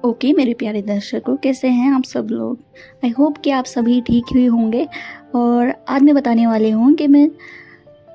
Okay मेरे प्यारे दर्शकों, कैसे हैं आप सब लोग। आई होप कि आप सभी ठीक ही होंगे। और आज मैं बताने वाली हूँ कि मैं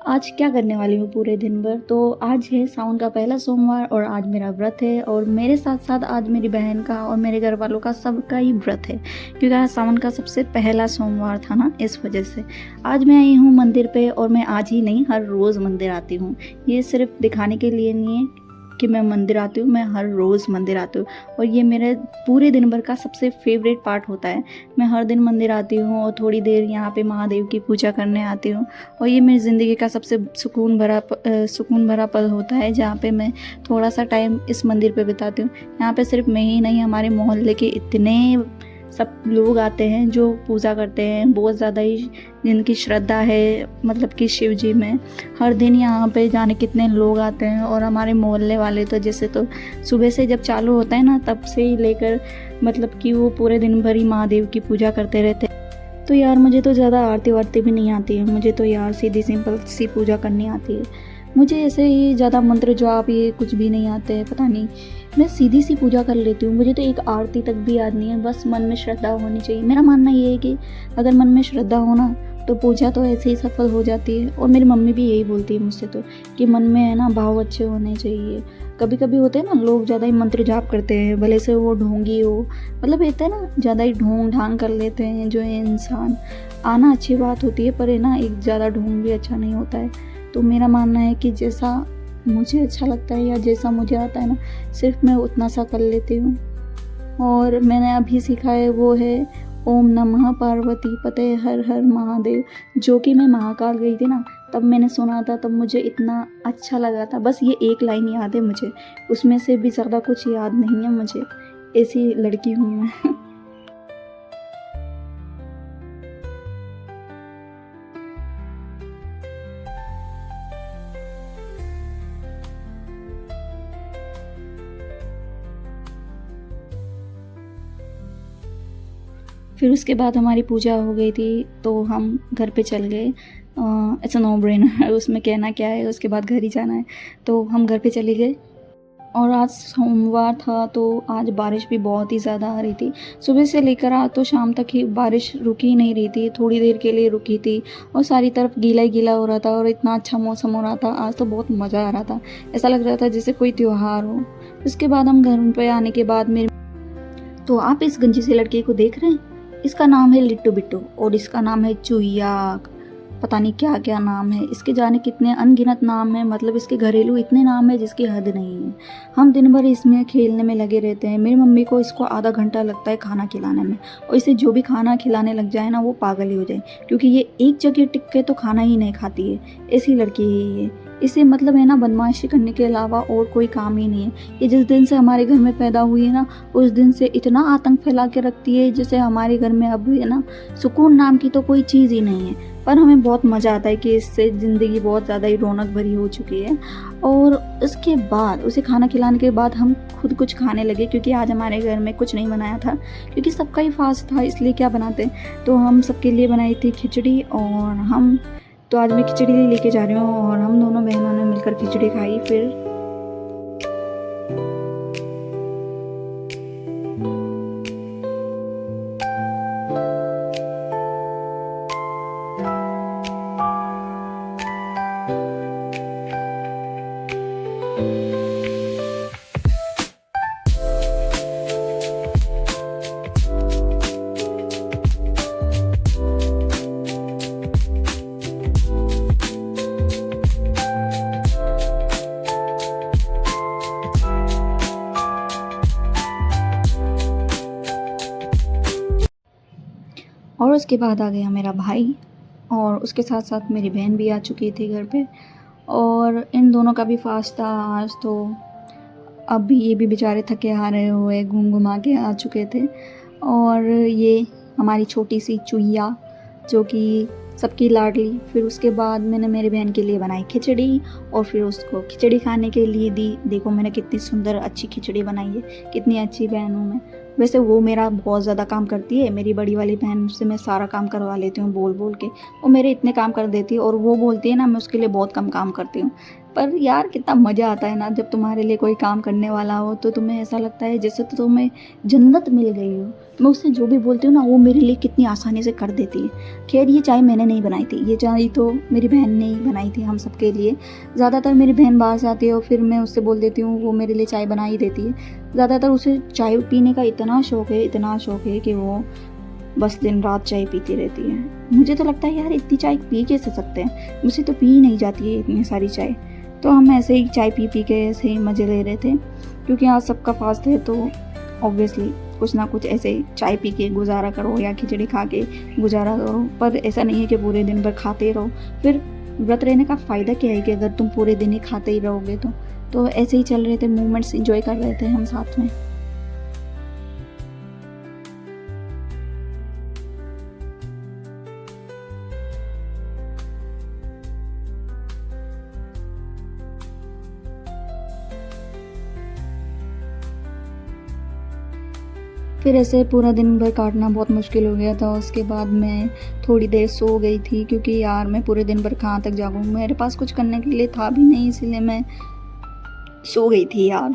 आज क्या करने वाली हूँ पूरे दिन भर। तो आज है सावन का पहला सोमवार और आज मेरा व्रत है, और मेरे साथ साथ आज मेरी बहन का और मेरे घर वालों का सबका ही व्रत है, क्योंकि आज सावन का सबसे पहला सोमवार था ना, इस वजह से आज मैं आई हूँ मंदिर पे। और मैं आज ही नहीं, हर रोज़ मंदिर आती हूँ। ये सिर्फ दिखाने के लिए नहीं है कि मैं मंदिर आती हूँ, मैं हर रोज़ मंदिर आती हूँ। और ये मेरे पूरे दिन भर का सबसे फेवरेट पार्ट होता है। मैं हर दिन मंदिर आती हूँ और थोड़ी देर यहाँ पे महादेव की पूजा करने आती हूँ। और ये मेरी ज़िंदगी का सबसे सुकून भरा पल होता है, जहाँ पे मैं थोड़ा सा टाइम इस मंदिर पे बिताती हूँ। यहाँ पे सिर्फ मैं ही नहीं, हमारे मोहल्ले के इतने सब लोग आते हैं जो पूजा करते हैं, बहुत ज़्यादा ही जिनकी श्रद्धा है, मतलब कि शिव जी में। हर दिन यहाँ पे जाने कितने लोग आते हैं। और हमारे मोहल्ले वाले तो जैसे तो सुबह से जब चालू होता है ना, तब से ही लेकर मतलब कि वो पूरे दिन भर ही महादेव की पूजा करते रहते हैं। तो यार मुझे तो ज़्यादा आरती वारती भी नहीं आती है, मुझे तो यार सीधी सिंपल सी पूजा करनी आती है। मुझे ऐसे ही ज़्यादा मंत्र जाप ये कुछ भी नहीं आते हैं, पता नहीं, मैं सीधी सी पूजा कर लेती हूँ। मुझे तो एक आरती तक भी याद नहीं है, बस मन में श्रद्धा होनी चाहिए। मेरा मानना ये है कि अगर मन में श्रद्धा हो ना, तो पूजा तो ऐसे ही सफल हो जाती है। और मेरी मम्मी भी यही बोलती है मुझसे तो, कि मन में है ना भाव अच्छे होने चाहिए। कभी कभी होते हैं ना लोग ज़्यादा ही मंत्र जाप करते हैं, भले से वो ढोंगी हो, मतलब कहते हैं ना ज़्यादा ही ढोंग ढांग कर लेते हैं जो है इंसान। आना अच्छी बात होती है, पर है ना एक ज़्यादा ढोंग भी अच्छा नहीं होता है। तो मेरा मानना है कि जैसा मुझे अच्छा लगता है या जैसा मुझे आता है ना, सिर्फ मैं उतना सा कर लेती हूँ। और मैंने अभी सीखा है वो है ओम नमः पार्वती पते हर हर महादेव, जो कि मैं महाकाल गई थी ना, तब मैंने सुना था, तब मुझे इतना अच्छा लगा था। बस ये एक लाइन याद है मुझे, उसमें से भी ज़्यादा कुछ याद नहीं है मुझे। ऐसी लड़की हूँ मैं। फिर उसके बाद हमारी पूजा हो गई थी, तो हम घर पे चल गए। इट्स नो ब्रेनर, उसमें कहना क्या है, उसके बाद घर ही जाना है। तो हम घर पे चले गए। और आज सोमवार था, तो आज बारिश भी बहुत ही ज़्यादा आ रही थी। सुबह से लेकर आज तो शाम तक ही बारिश रुकी ही नहीं रही थी, थोड़ी देर के लिए रुकी थी। और सारी तरफ गीला ही गीला हो रहा था, और इतना अच्छा मौसम हो रहा था आज, तो बहुत मज़ा आ रहा था। ऐसा लग रहा था जैसे कोई त्यौहार हो। उसके बाद हम घर पे आने के बाद मेरे, तो आप इस गंजी से लड़के को देख रहे हैं, इसका नाम है लिट्टू बिट्टू, और इसका नाम है चुईया। पता नहीं क्या क्या नाम है इसके, जाने कितने अनगिनत नाम है, मतलब इसके घरेलू इतने नाम है जिसकी हद नहीं है। हम दिन भर इसमें खेलने में लगे रहते हैं। मेरी मम्मी को इसको आधा घंटा लगता है खाना खिलाने में, और इसे जो भी खाना खिलाने लग जाए ना, वो पागल ही हो जाए, क्योंकि ये एक जगह टिक के तो खाना ही नहीं खाती है। ऐसी लड़की है ये। इसे मतलब है ना बदमाशी करने के अलावा और कोई काम ही नहीं है। ये जिस दिन से हमारे घर में पैदा हुई है ना, उस दिन से इतना आतंक फैला के रखती है, जैसे हमारे घर में अब है ना सुकून नाम की तो कोई चीज़ ही नहीं है। पर हमें बहुत मज़ा आता है कि इससे ज़िंदगी बहुत ज़्यादा ही रौनक भरी हो चुकी है। और उसके बाद उसे खाना खिलाने के बाद हम खुद कुछ खाने लगे, क्योंकि आज हमारे घर में कुछ नहीं बनाया था, क्योंकि सबका ही फास्ट था, इसलिए क्या बनाते। तो हम सबके लिए बनाई थी खिचड़ी, और हम तो आज मैं खिचड़ी लेके जा रही हूँ, और हम दोनों बहनों ने मिलकर खिचड़ी खाई। फिर और उसके बाद आ गया मेरा भाई, और उसके साथ साथ मेरी बहन भी आ चुकी थी घर पे। और इन दोनों का भी फास्ट था आज। तो अब भी ये भी बेचारे थके हारे हुए घूम घुमा के आ चुके थे। और ये हमारी छोटी सी चुईया, जो कि सबकी लाडली। फिर उसके बाद मैंने मेरी बहन के लिए बनाई खिचड़ी, और फिर उसको खिचड़ी खाने के लिए दी। देखो मैंने कितनी सुंदर अच्छी खिचड़ी बनाई है, कितनी अच्छी बहन हूँ मैं। वैसे वो मेरा बहुत ज़्यादा काम करती है, मेरी बड़ी वाली बहन से मैं सारा काम करवा लेती हूँ बोल बोल के। वो मेरे इतने काम कर देती है, और वो बोलती है ना मैं उसके लिए बहुत कम काम करती हूँ। पर यार कितना मज़ा आता है ना जब तुम्हारे लिए कोई काम करने वाला हो, तो तुम्हें ऐसा लगता है जैसे तो तुम्हें जन्नत मिल गई हो। मैं उससे जो भी बोलती हूँ ना, वो मेरे लिए कितनी आसानी से कर देती है। खैर ये चाय मैंने नहीं बनाई थी, ये चाय तो मेरी बहन ने ही बनाई थी हम सबके लिए। ज़्यादातर मेरी बहन बाहर से आती है और फिर मैं उससे बोल देती हूँ, वो मेरे लिए चाय बना ही देती है। ज़्यादातर उसे चाय पीने का इतना शौक है कि वो बस दिन रात चाय पीती रहती है। मुझे तो लगता है यार इतनी चाय पी कैसे सकते हैं, मुझसे तो पी ही नहीं जाती है इतनी सारी चाय। तो हम ऐसे ही चाय पी पी के ऐसे ही मज़े ले रहे थे, क्योंकि आज सबका फास्ट है, तो ऑब्वियसली कुछ ना कुछ ऐसे चाय पी के गुजारा करो या खिचड़ी खा के गुजारा करो। पर ऐसा नहीं है कि पूरे दिन भर खाते रहो, फिर व्रत रहने का फ़ायदा क्या है कि अगर तुम पूरे दिन ही खाते ही रहोगे तो ऐसे ही चल रहे थे, मोमेंट्स इंजॉय कर रहे थे हम साथ में। फिर ऐसे पूरा दिन भर काटना बहुत मुश्किल हो गया था। उसके बाद मैं थोड़ी देर सो गई थी, क्योंकि यार मैं पूरे दिन भर कहाँ तक जागूँ, मेरे पास कुछ करने के लिए था भी नहीं, इसीलिए मैं सो गई थी यार।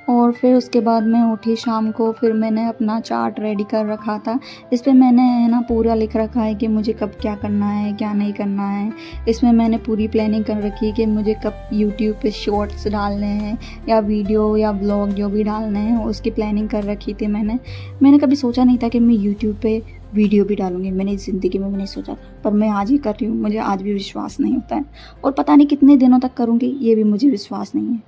और फिर उसके बाद मैं उठी शाम को, फिर मैंने अपना चार्ट रेडी कर रखा था। इस पे मैंने है ना पूरा लिख रखा है कि मुझे कब क्या करना है, क्या नहीं करना है। इसमें मैंने पूरी प्लानिंग कर रखी है कि मुझे कब यूट्यूब पे शॉर्ट्स डालने हैं या वीडियो या ब्लॉग जो भी डालने हैं, उसकी प्लानिंग कर रखी थी मैंने कभी सोचा नहीं था कि मैं यूट्यूब पे वीडियो भी डालूँगी, मैंने ज़िंदगी में भी नहीं सोचा था। पर मैं आज ही कर रही हूँ, मुझे आज भी विश्वास नहीं होता है, और पता नहीं कितने दिनों तक करूँगी, ये भी मुझे विश्वास नहीं है।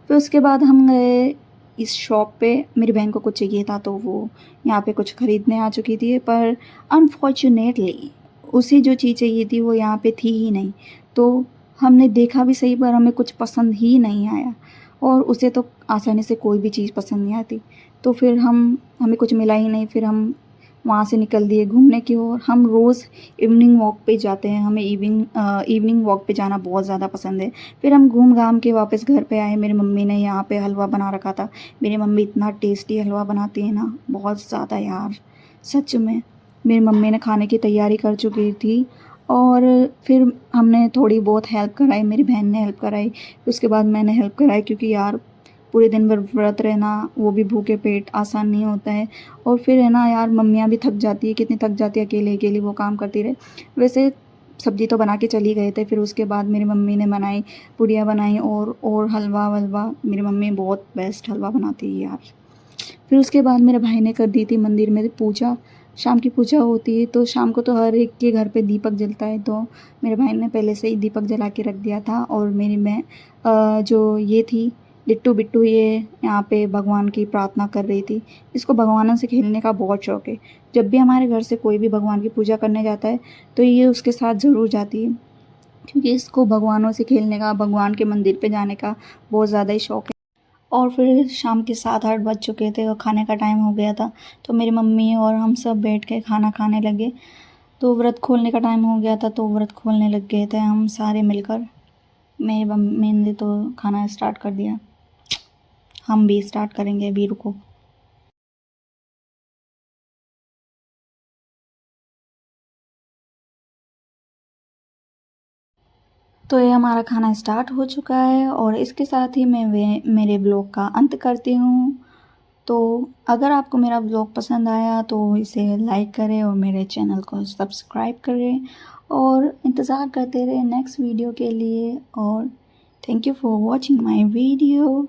फिर उसके बाद हम गए इस शॉप पे, मेरी बहन को कुछ चाहिए था तो वो यहाँ पे कुछ ख़रीदने आ चुकी थी, पर अनफॉर्चुनेटली उसे जो चीज़ चाहिए थी वो यहाँ पे थी ही नहीं। तो हमने देखा भी सही, पर हमें कुछ पसंद ही नहीं आया, और उसे तो आसानी से कोई भी चीज़ पसंद नहीं आती। तो फिर हमें कुछ मिला ही नहीं, फिर हम वहाँ से निकल दिए घूमने की ओर। हम रोज़ इवनिंग वॉक पे जाते हैं, हमें इवनिंग वॉक पे जाना बहुत ज़्यादा पसंद है। फिर हम घूम घाम के वापस घर पे आए। मेरी मम्मी ने यहाँ पे हलवा बना रखा था। मेरी मम्मी इतना टेस्टी हलवा बनाती है ना, बहुत ज़्यादा यार, सच में। मेरी मम्मी ने खाने की तैयारी कर चुकी थी, और फिर हमने थोड़ी बहुत हेल्प कराई, मेरी बहन ने हेल्प कराई, उसके बाद मैंने हेल्प कराई, क्योंकि यार पूरे दिन भर व्रत रहना, वो भी भूखे पेट, आसान नहीं होता है। और फिर है ना यार, मम्मियाँ भी थक जाती है, कितनी थक जाती है, अकेले अकेले वो काम करती रहे। वैसे सब्ज़ी तो बना के चली गए थे, फिर उसके बाद मेरी मम्मी ने बनाई, पूड़ियाँ बनाई, और हलवा वलवा। मेरी मम्मी बहुत बेस्ट हलवा बनाती है यार। फिर उसके बाद मेरे भाई ने कर दी थी मंदिर में पूजा। शाम की पूजा होती है, तो शाम को तो हर एक के घर पे दीपक जलता है, तो मेरे भाई ने पहले से ही दीपक जला के रख दिया था। और मेरी मैं जो ये थी लिट्टू बिट्टू, ये यहाँ पे भगवान की प्रार्थना कर रही थी। इसको भगवानों से खेलने का बहुत शौक है। जब भी हमारे घर से कोई भी भगवान की पूजा करने जाता है, तो ये उसके साथ ज़रूर जाती है, क्योंकि इसको भगवानों से खेलने का, भगवान के मंदिर पे जाने का बहुत ज़्यादा ही शौक है। और फिर शाम के 7-8 बज चुके थे और खाने का टाइम हो गया था, तो मेरी मम्मी और हम सब बैठ के खाना खाने लगे। तो व्रत खोलने का टाइम हो गया था, तो व्रत खोलने लग गए थे हम सारे मिलकर। मेरी मम्मी ने तो खाना स्टार्ट कर दिया, हम भी स्टार्ट करेंगे, अभी रुको। तो ये हमारा खाना स्टार्ट हो चुका है, और इसके साथ ही मैं मेरे ब्लॉग का अंत करती हूँ। तो अगर आपको मेरा व्लॉग पसंद आया तो इसे लाइक करें और मेरे चैनल को सब्सक्राइब करें, और इंतज़ार करते रहें नेक्स्ट वीडियो के लिए। और thank you for watching my video.